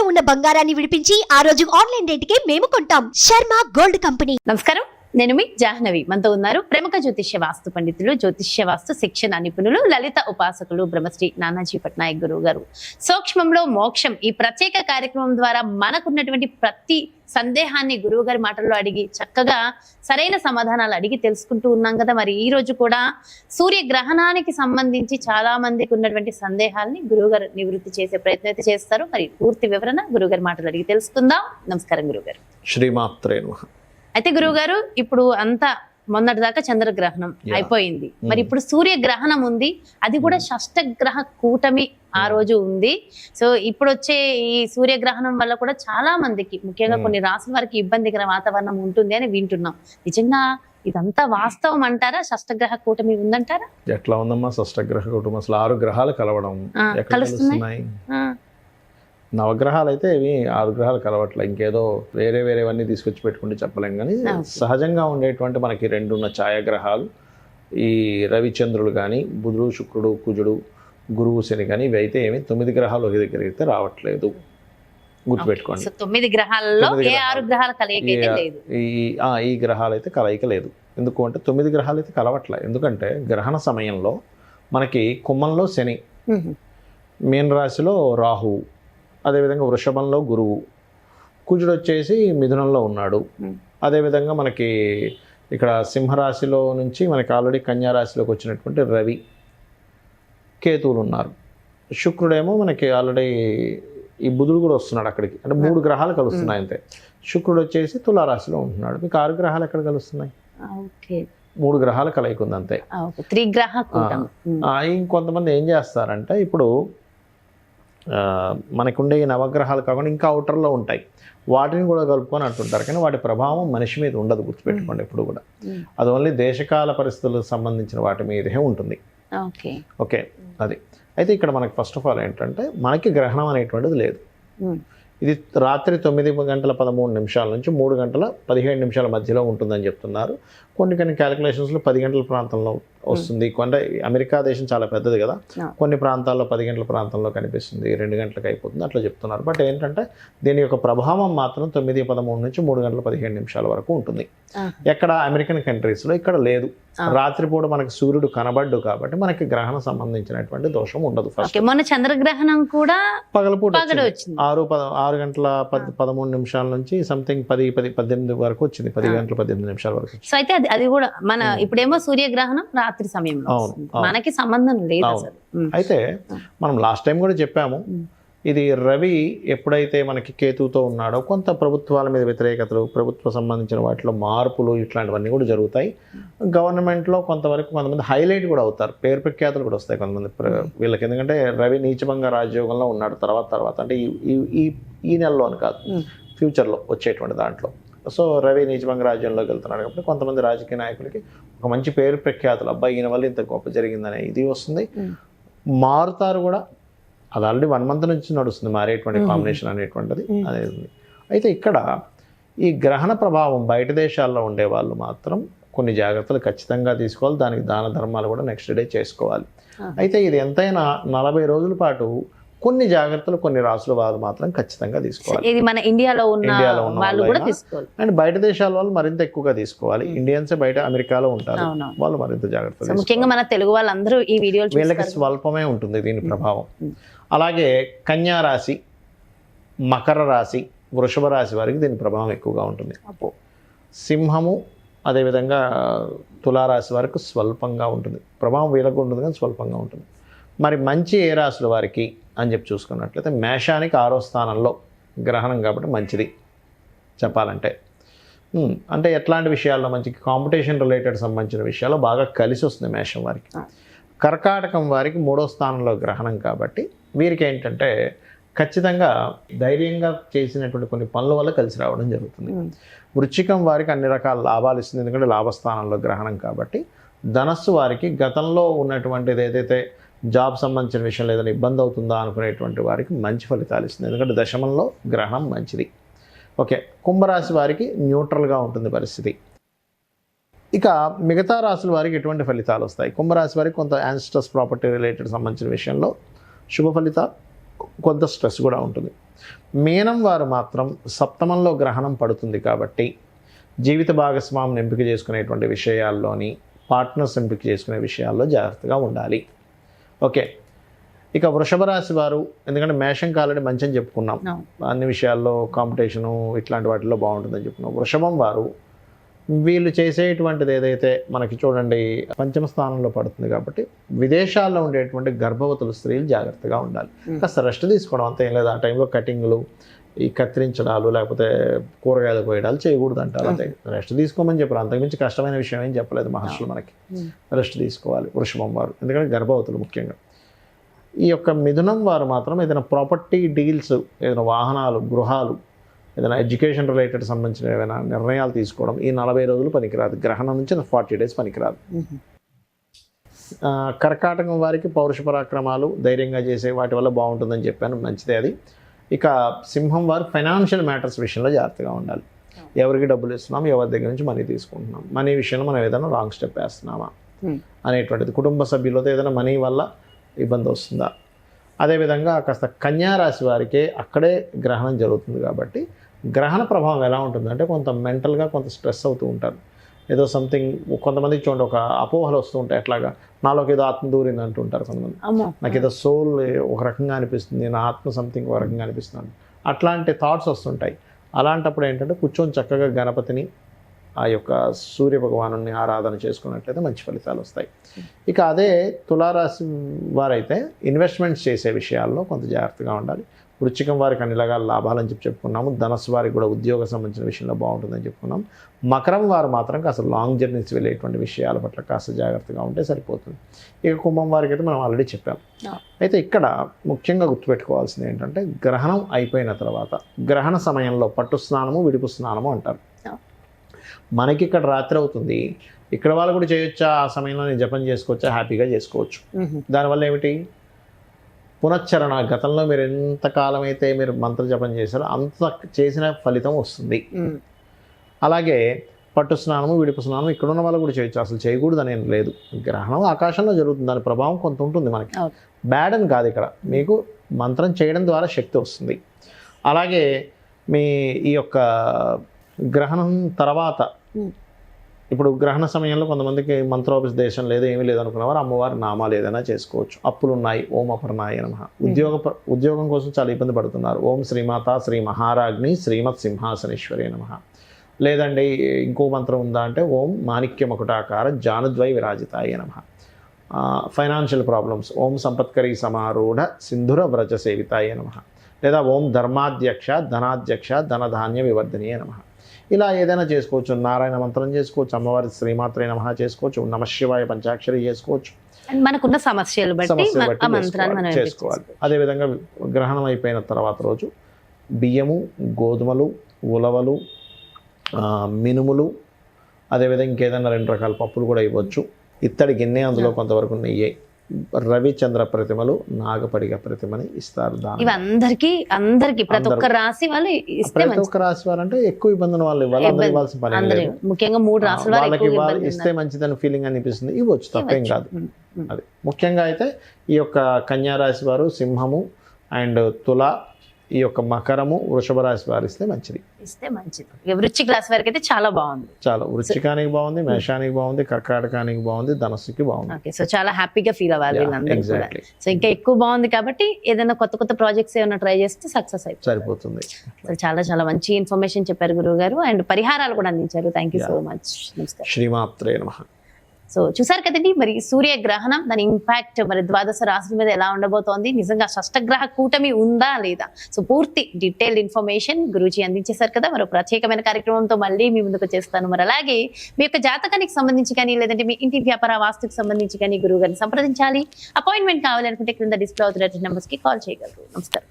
ఉన్న బంగారాన్ని విడిపించి ఆ రోజు ఆన్లైన్ రేటుకే మేము కొంటాం. Sharma gold company. నమస్కారం, నేను మీ జాహ్నవి. మనతో ఉన్నారు ప్రముఖ జ్యోతిష్య వాస్తు పండితులు, జ్యోతిష్య వాస్తు శిక్షణ నిపుణులు, లలిత ఉపాసకులు బ్రహ్మశ్రీ నానాజీ పట్నాయక్ గురువు గారు. సూక్ష్మంలో మోక్షం ఈ ప్రత్యేక కార్యక్రమం ద్వారా మనకున్నటువంటి ప్రతి సందేహాన్ని గురువు గారి మాటల్లో అడిగి చక్కగా సరైన సమాధానాలు అడిగి తెలుసుకుంటూ ఉన్నాం కదా. మరి ఈ రోజు కూడా సూర్యగ్రహణానికి సంబంధించి చాలా మందికి ఉన్నటువంటి సందేహాల్ని గురువు గారు నివృత్తి చేసే ప్రయత్నం అయితే చేస్తారు. మరి పూర్తి వివరణ గురువు గారి మాటలు అడిగి తెలుసుకుందాం. నమస్కారం గురువు గారు. శ్రీమాత్రే నమః. అయితే గురువు గారు, ఇప్పుడు అంతా మొన్నటి దాకా చంద్రగ్రహణం అయిపోయింది. మరి ఇప్పుడు సూర్యగ్రహణం ఉంది, అది కూడా షష్టగ్రహ కూటమి ఆ రోజు ఉంది. సో ఇప్పుడు వచ్చే ఈ సూర్యగ్రహణం వల్ల కూడా చాలా మందికి, ముఖ్యంగా కొన్ని రాసుల వారికి ఇబ్బందికర వాతావరణం ఉంటుంది అని వింటున్నాం. నిజంగా ఇదంతా వాస్తవం అంటారా? షష్టగ్రహ కూటమి ఉందంటారా? ఎట్లా ఉందమ్మా షష్టగ్రహ కూటమి? అసలు 6 గ్రహాలు కలవడం ఎక్కడ కలుస్తున్నాయి? నవగ్రహాలు అయితే ఇవి 6 గ్రహాలు కలవట్లే. ఇంకేదో వేరేవన్నీ తీసుకొచ్చి పెట్టుకుంటే చెప్పలేం. కానీ సహజంగా ఉండేటువంటి మనకి 2 ఉన్న ఛాయాగ్రహాలు, ఈ రవిచంద్రులు కానీ, బుధుడు శుక్రుడు కుజుడు గురువు శని కానీ, ఇవి అయితే ఏమి 9 గ్రహాలు ఒకే దగ్గర అయితే రావట్లేదు. గుర్తుపెట్టుకోండి. 9 గ్రహాలలో ఏ 6 గ్రహాల కలయిక లేదు. ఈ గ్రహాలు అయితే కలయిక లేదు. ఎందుకు అంటే 9 గ్రహాలు అయితే కలవట్లే. ఎందుకంటే గ్రహణ సమయంలో మనకి కుంభంలో శని, మీన రాశిలో రాహువు, అదేవిధంగా వృషభంలో గురువు, కుజుడు వచ్చేసి మిథునంలో ఉన్నాడు. అదేవిధంగా మనకి ఇక్కడ సింహరాశిలో నుంచి మనకి ఆల్రెడీ కన్యారాశిలోకి వచ్చినటువంటి రవి, కేతువులు ఉన్నారు. శుక్రుడేమో మనకి ఆల్రెడీ ఈ బుధుడు కూడా వస్తున్నాడు అక్కడికి. అంటే 3 గ్రహాలు కలుస్తున్నాయి అంతే. శుక్రుడు వచ్చేసి తులారాశిలో ఉంటున్నాడు. మీకు 6 గ్రహాలు ఎక్కడ కలుస్తున్నాయి? 3 గ్రహాలు కలయికుంది అంతే. ఇంకొంతమంది ఏం చేస్తారంటే, ఇప్పుడు మనకుండే ఈ నవగ్రహాలు కాకుండా ఇంకా అవుటర్లో ఉంటాయి, వాటిని కూడా కలుపుకొని అంటుంటారు. కానీ వాటి ప్రభావం మనిషి మీద ఉండదు, గుర్తుపెట్టుకోండి ఎప్పుడు కూడా. అది ఓన్లీ దేశకాల పరిస్థితులకు సంబంధించిన వాటి మీదే ఉంటుంది. ఓకే, అది అయితే ఇక్కడ మనకి ఫస్ట్ ఆఫ్ ఆల్ ఏంటంటే, మనకి గ్రహణం అనేటువంటిది లేదు. ఇది రాత్రి 9:13 నుంచి 3:17 మధ్యలో ఉంటుందని చెప్తున్నారు. కొన్ని క్యాలిక్యులేషన్స్లో 10 గంటల ప్రాంతంలో వస్తుంది. అమెరికా దేశం చాలా పెద్దది కదా, కొన్ని ప్రాంతాల్లో 10 గంటల ప్రాంతంలో కనిపిస్తుంది, 2 గంటలకు అయిపోతుంది, అట్లా చెప్తున్నారు. బట్ ఏంటంటే దీని యొక్క ప్రభావం మాత్రం 9:13 నుంచి 3:17 వరకు ఉంటుంది. ఎక్కడ అమెరికన్ కంట్రీస్లో ఇక్కడ లేదు. రాత్రిపూట మనకి సూర్యుడు కనబడ్డు కాబట్టి మనకి గ్రహణం సంబంధించినటువంటి దోషం ఉండదు. మొన్న చంద్రగ్రహణం కూడా పగలపూట 6:13 నుంచి సంథింగ్ 10-18 వరకు వచ్చింది. 10:18 వరకు. సో అయితే అది కూడా మన ఇప్పుడేమో సూర్యగ్రహణం రాత్రి సమయంలో, మనకి సంబంధం లేదు అసలు. అయితే మనం లాస్ట్ టైం కూడా చెప్పాము, ఇది రవి ఎప్పుడైతే మనకి కేతువుతో ఉన్నాడో కొంత ప్రభుత్వాల మీద వ్యతిరేకతలు, ప్రభుత్వ సంబంధించిన వాటిలో మార్పులు ఇట్లాంటివన్నీ కూడా జరుగుతాయి. గవర్నమెంట్లో కొంతమంది హైలైట్ కూడా అవుతారు, పేరు ప్రఖ్యాతులు కూడా వస్తాయి కొంతమంది వీళ్ళకి. ఎందుకంటే రవి నీచభంగ రాజయోగంలో ఉన్నాడు తర్వాత అంటే ఈ నెలలో అని కాదు, ఫ్యూచర్లో వచ్చేటువంటి దాంట్లో. సో రవి నీచభంగ రాజ్యంలోకి వెళ్తున్నాడు కాబట్టి కొంతమంది రాజకీయ నాయకులకి ఒక మంచి పేరు ప్రఖ్యాతులు, అబ్బాయి ఈయన వల్ల ఇంత గొప్ప జరిగిందనే ఇది వస్తుంది. మారుతారు కూడా. అది ఆల్రెడీ 1 మంత్ నుంచి నడుస్తుంది మారేటువంటి కాంబినేషన్ అనేటువంటిది అనేది. అయితే ఇక్కడ ఈ గ్రహణ ప్రభావం బయట దేశాల్లో ఉండే వాళ్ళు మాత్రం కొన్ని జాగ్రత్తలు ఖచ్చితంగా తీసుకోవాలి. దానికి దాన ధర్మాలు కూడా నెక్స్ట్ డే చేసుకోవాలి. అయితే ఇది ఎంతైనా 40 రోజుల పాటు కొన్ని జాగ్రత్తలు కొన్ని రాసుల వారు మాత్రం ఖచ్చితంగా తీసుకోవాలి. ఇది మన ఇండియాలో ఉన్న వాళ్ళు కూడా తీసుకోవాలి. అండ్ బయట దేశాల వాళ్ళు మరింత ఎక్కువగా తీసుకోవాలి. ఇండియన్స్ బయట అమెరికాలో ఉంటారు, వాళ్ళు మరింత జాగ్రత్తలు. ముఖ్యంగా మన తెలుగు వాళ్ళందరూ ఈ వీడియో వీళ్ళకి స్వల్పమే ఉంటుంది దీని ప్రభావం. అలాగే కన్యా రాశి, మకర రాశి, వృషభ రాశి వారికి దీని ప్రభావం ఎక్కువగా ఉంటుంది. సింహము అదేవిధంగా తులారాశి వారికి స్వల్పంగా ఉంటుంది. ప్రభావం వీళ్ళకు ఉంటుంది కానీ స్వల్పంగా ఉంటుంది. మరి మంచి ఏ రాశుల వారికి అని చెప్పి చూసుకున్నట్లయితే, మేషానికి 6వ స్థానంలో గ్రహణం కాబట్టి మంచిది చెప్పాలంటే. అంటే ఎట్లాంటి విషయాల్లో మంచి కాంపిటీషన్ రిలేటెడ్ సంబంధించిన విషయాల్లో బాగా కలిసి వస్తుంది మేషం వారికి. కర్కాటకం వారికి 3వ స్థానంలో గ్రహణం కాబట్టి వీరికి ఏంటంటే ఖచ్చితంగా ధైర్యంగా చేసినటువంటి కొన్ని పనుల వల్ల కలిసి రావడం జరుగుతుంది. వృశ్చికం వారికి అన్ని రకాల లాభాలు ఇస్తుంది, ఎందుకంటే లాభస్థానంలో గ్రహణం కాబట్టి. ధనస్సు వారికి గతంలో ఉన్నటువంటిది ఏదైతే జాబ్ సంబంధించిన విషయంలో ఏదైనా ఇబ్బంది అవుతుందా అనుకునేటువంటి వారికి మంచి ఫలితాలు ఇస్తుంది, ఎందుకంటే దశమంలో గ్రహణం మంచిది. ఓకే, కుంభరాశి వారికి న్యూట్రల్గా ఉంటుంది పరిస్థితి. ఇక మిగతా రాశుల వారికి ఎటువంటి ఫలితాలు వస్తాయి? కుంభరాశి వారికి కొంత యాన్స్టర్స్ ప్రాపర్టీ రిలేటెడ్ సంబంధించిన విషయంలో శుభ ఫలితాలు, కొంత స్ట్రెస్ కూడా ఉంటుంది. మీనం వారు మాత్రం సప్తమంలో గ్రహణం పడుతుంది కాబట్టి జీవిత భాగస్వామిని ఎంపిక చేసుకునేటువంటి విషయాల్లోని, పార్ట్నర్స్ ఎంపిక చేసుకునే విషయాల్లో జాగ్రత్తగా ఉండాలి. ఓకే, ఇక వృషభ రాశి వారు, ఎందుకంటే మేషం కాలని మంచి అని చెప్పుకున్నాం, అన్ని విషయాల్లో కాంపిటీషను ఇట్లాంటి వాటిల్లో బాగుంటుందని చెప్పుకున్నాం. వృషభం వారు వీళ్ళు చేసేటువంటిది ఏదైతే మనకి చూడండి పంచమ స్థానంలో పడుతుంది కాబట్టి విదేశాల్లో ఉండేటువంటి గర్భవతులు స్త్రీలు జాగ్రత్తగా ఉండాలి. కాస్త రెస్ట్ తీసుకోవడం అంతే, ఏం లేదు. ఆ టైంలో కటింగ్లు, ఈ కత్తిరించడాలు, లేకపోతే కూరగాయలు కోయడాలు చేయకూడదు అంటారు. అంతే, రెస్ట్ తీసుకోమని చెప్పారు. అంతకుమించి కష్టమైన విషయం ఏం చెప్పలేదు మహర్షులు మనకి. రెస్ట్ తీసుకోవాలి వృషభం వారు, ఎందుకంటే గర్భవతులు ముఖ్యంగా. ఈ యొక్క మిథునం వారు మాత్రం ఏదైనా ప్రాపర్టీ డీల్స్, ఏదైనా వాహనాలు, గృహాలు, ఏదైనా ఎడ్యుకేషన్ రిలేటెడ్ సంబంధించిన ఏదైనా నిర్ణయాలు తీసుకోవడం ఈ 40 రోజులు పనికిరాదు. గ్రహణం నుంచి 40 డేస్ పనికిరాదు. కర్కాటకం వారికి పౌరుష పరాక్రమాలు, ధైర్యంగా చేసే వాటి వల్ల బాగుంటుందని చెప్పాను, మంచిదే అది. ఇక సింహం వారు ఫైనాన్షియల్ మ్యాటర్స్ విషయంలో జాగ్రత్తగా ఉండాలి. ఎవరికి డబ్బులు ఇస్తున్నాం, ఎవరి దగ్గర నుంచి మనీ తీసుకుంటున్నాం, మనీ విషయంలో మనం ఏదైనా రాంగ్ స్టెప్ వేస్తున్నామా అనేటువంటిది. కుటుంబ సభ్యులతో ఏదైనా మనీ వల్ల ఇబ్బంది వస్తుందా. అదేవిధంగా కాస్త కన్యా రాశి వారికి అక్కడే గ్రహణం జరుగుతుంది కాబట్టి గ్రహణ ప్రభావం ఎలా ఉంటుందంటే కొంత మెంటల్గా కొంత స్ట్రెస్ అవుతూ ఉంటారు. ఏదో సంథింగ్, కొంతమందికి చూడండి ఒక అపోహలు వస్తూ ఉంటాయి, ఎట్లాగా నాలోకి ఏదో ఆత్మ దూరింది అంటుంటారు కొంతమంది. నాకు ఏదో సోల్ ఒక రకంగా అనిపిస్తుంది, నా ఆత్మ సంథింగ్ ఒక రకంగా అనిపిస్తుంది, అట్లాంటి థాట్స్ వస్తుంటాయి. అలాంటప్పుడు ఏంటంటే కూర్చొని చక్కగా గణపతిని, ఆ యొక్క సూర్య భగవాను ఆరాధన చేసుకున్నట్లయితే మంచి ఫలితాలు వస్తాయి. ఇక అదే తులారాశి వారైతే ఇన్వెస్ట్మెంట్స్ చేసే విషయాల్లో కొంత జాగ్రత్తగా ఉండాలి. వృశ్చికం వారికి అన్ని రకాల లాభాలని చెప్పుకున్నాము. ధనస్సు వారికి కూడా ఉద్యోగ సంబంధించిన విషయంలో బాగుంటుందని చెప్పుకున్నాం. మకరం వారు మాత్రం కాస్త లాంగ్ జర్నీస్ వెళ్ళేటువంటి విషయాల పట్ల కాస్త జాగ్రత్తగా ఉంటే సరిపోతుంది. ఇక కుంభం వారికి అయితే మనం ఆల్రెడీ చెప్పాం. అయితే ఇక్కడ ముఖ్యంగా గుర్తుపెట్టుకోవాల్సింది ఏంటంటే గ్రహణం అయిపోయిన తర్వాత గ్రహణ సమయంలో పట్టు స్నానము, విడుపు స్నానము అంటారు. మనకి ఇక్కడ రాత్రి అవుతుంది, ఇక్కడ వాళ్ళు కూడా చేయొచ్చా, ఆ సమయంలో నేను జపం చేసుకోవచ్చా, హ్యాపీగా చేసుకోవచ్చు. దానివల్ల ఏమిటి, పునశ్చరణ, గతంలో మీరు ఎంతకాలం అయితే మీరు మంత్ర జపం చేశారో అంత చేసిన ఫలితం వస్తుంది. అలాగే పట్టు స్నానము, విడుపు స్నానం ఇక్కడ ఉన్న వాళ్ళు కూడా చేయొచ్చు, అసలు చేయకూడదు అనేది లేదు. గ్రహణం ఆకాశంలో జరుగుతుంది, దాని ప్రభావం కొంత ఉంటుంది మనకి, బ్యాడ్ అని కాదు. ఇక్కడ మీకు మంత్రం చేయడం ద్వారా శక్తి వస్తుంది. అలాగే మీ ఈ యొక్క గ్రహణం తర్వాత, ఇప్పుడు గ్రహణ సమయంలో కొంతమందికి మంత్రోపదేశం లేదు, ఏమీ లేదు అనుకున్నవారు అమ్మవారి నామాలు ఏదైనా చేసుకోవచ్చు. అప్పులు ఉన్నాయి, ఓం అపర్ణాయ నమః. ఉద్యోగం కోసం చాలా ఇబ్బంది పడుతున్నారు, ఓం శ్రీమాత శ్రీ మహారాజ్ని శ్రీమత్ సింహాసనేశ్వరి నమః. లేదండి ఇంకో మంత్రం ఉందా అంటే ఓం మాణిక్య మకుటాకార జానుద్వై విరాజితాయ నమః. ఫైనాన్షియల్ ప్రాబ్లమ్స్, ఓం సంపత్కరీ సమారూఢ సింధుర వ్రజ సేవితాయ నమః. లేదా ఓం ధర్మాధ్యక్ష ధనాధ్యక్ష ధనధాన్య వివర్ధనీయ నమః. ఇలా ఏదైనా చేసుకోవచ్చు. నారాయణ మంత్రం చేసుకోవచ్చు, అమ్మవారి శ్రీమాత్రే నమః చేసుకోవచ్చు, నమశివాయ పంచాక్షరి చేసుకోవచ్చు. మనకున్న సమస్యలు బట్టి చేసుకోవాలి. అదేవిధంగా గ్రహణం అయిపోయిన తర్వాత రోజు బియ్యము, గోధుమలు, ఉలవలు, మినుములు, అదేవిధంగా ఇంకేదైనా 2 రకాల పప్పులు కూడా ఇవ్వచ్చు. ఇత్తడి గిన్నె, అందులో కొంతవరకు నెయ్యి, రవిచంద్ర ప్రతిమలు, నాగపడిగ ప్రతిమని ఇస్తారు. అందరికి ప్రతి ఒక్క రాశి వాళ్ళు ప్రతి ఒక్క రాశి వారు అంటే ఎక్కువ ఇబ్బంది వాళ్ళు ఇవ్వాల్సిన పని లేదు. ముఖ్యంగా 3 రాశుల వాళ్ళకి ఇస్తే మంచిదని ఫీలింగ్ అనిపిస్తుంది, ఇవ్వచ్చు, తప్పేం కాదు. అది ముఖ్యంగా అయితే ఈ యొక్క కన్యా రాశి వారు, సింహము అండ్ తుల, ఈ యొక్క మకరము, వృషభ రాశి వారు ఇస్తే మంచిది. వృశ్చిక రాశి వారికి అయితే చాలా బాగుంది. చాలా వృశ్చికానికి బాగుంది, మేషానికి బాగుంది, కర్కాటకానికి బాగుంది, ధనస్సుకి బాగుంది. సో చాలా హ్యాపీగా ఫీల్ అవ్వాలి. సో ఇంకా ఎక్కువ బాగుంది కాబట్టి ఏదైనా కొత్త ప్రాజెక్ట్స్ ఏమైనా ట్రై చేస్తే సక్సెస్ అయిపోతుంది, సరిపోతుంది. చాలా మంచి ఇన్ఫర్మేషన్ చెప్పారు గురువు గారు, అండ్ పరిహారాలు కూడా అందించారు. Thank you so much. నమస్కారం. శ్రీమాత్రే నమః. సో చూసారు కదండి, మరి సూర్యగ్రహణం దాని ఇంపాక్ట్ మరి ద్వాదశ రాశుల మీద ఎలా ఉండబోతోంది, నిజంగా షష్టగ్రహ కూటమి ఉందా లేదా, సో పూర్తి డీటెయిల్డ్ ఇన్ఫర్మేషన్ గురూజీ అందించేశారు కదా. మరో ప్రత్యేకమైన కార్యక్రమంతో మళ్ళీ మీ ముందుకు చేస్తాను. మరి అలాగే మీ యొక్క జాతకానికి సంబంధించి కానీ, లేదంటే మీ ఇంటి వ్యాపార వాస్తుకు సంబంధించి కానీ గురువు గారిని సంప్రదించాలి, అపాయింట్మెంట్ కావాలనుకుంటే క్రింద డిస్ప్లే అవుతున్న నెంబర్స్ కి కాల్ చేయగలరు. నమస్కారం.